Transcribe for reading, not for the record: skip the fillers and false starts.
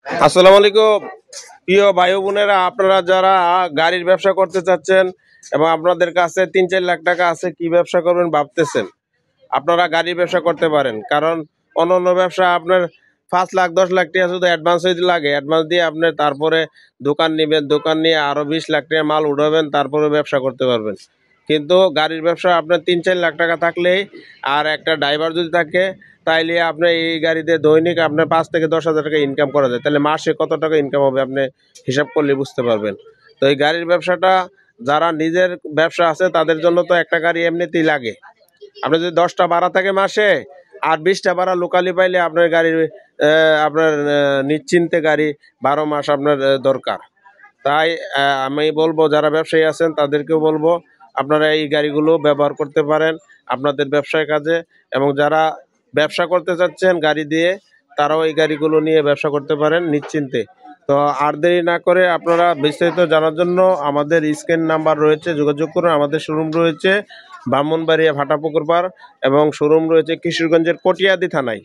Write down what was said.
আসসালামু আলাইকুম প্রিয় ভাই বোনেরা, আপনারা যারা গাড়ির ব্যবসা করতে চাচ্ছেন এবং আপনাদের কাছে ৩-৪ লাখ টাকা আছে, কি ব্যবসা করবেন ভাবতেছেন, আপনারা গাড়ির ব্যবসা করতে পারেন। কারণ অন্য ব্যবসা আপনার ৫ লাখ ১০ লাখ টাকা শুধু অ্যাডভান্স হইতে লাগে। অ্যাডভান্স দিয়ে আপনি তারপরে দোকান নেবেন, দোকান নিয়ে আরো ২০ লাখ টাকা মাল উঠাবেন, তারপরে ব্যবসা করতে পারবেন। কিন্তু গাড়ির ব্যবসা আপনার ৩-৪ লাখ টাকা থাকলেই আর একটা ড্রাইভার যদি থাকে, তাইলে আপনি এই গাড়িতে দৈনিক আপনার ৫ থেকে ১০ হাজার টাকা ইনকাম করা যায়। তাহলে মাসে কত টাকা ইনকাম হবে আপনি হিসাব করলে বুঝতে পারবেন। তো এই গাড়ির ব্যবসাটা যারা নিজের ব্যবসা আছে তাদের জন্য তো একটা গাড়ি এমনিতেই লাগে। আপনি যদি ১০টা ভাড়া থাকে মাসে আর ২০টা ভাড়া লোকালি পাইলে আপনার গাড়ির আপনার নিশ্চিন্তে গাড়ি ১২ মাস আপনার দরকার। তাই আমি বলবো যারা ব্যবসায়ী আছেন তাদেরকেও বলবো আপনারা এই গাড়িগুলো ব্যবহার করতে পারেন আপনাদের ব্যবসায় কাজে। এবং যারা ব্যবসা করতে চাচ্ছেন গাড়ি দিয়ে, তারাও এই গাড়িগুলো নিয়ে ব্যবসা করতে পারেন নিশ্চিন্তে। তো আর দেরি না করে আপনারা বিস্তারিত জানার জন্য আমাদের স্ক্রিন নাম্বার রয়েছে, যোগাযোগ করুন। আমাদের শোরুম রয়েছে ব্রাহ্মণবাড়িয়া ভাটাপুকুর পাড় এবং শোরুম রয়েছে কিশোরগঞ্জের কটিয়াদি থানায়।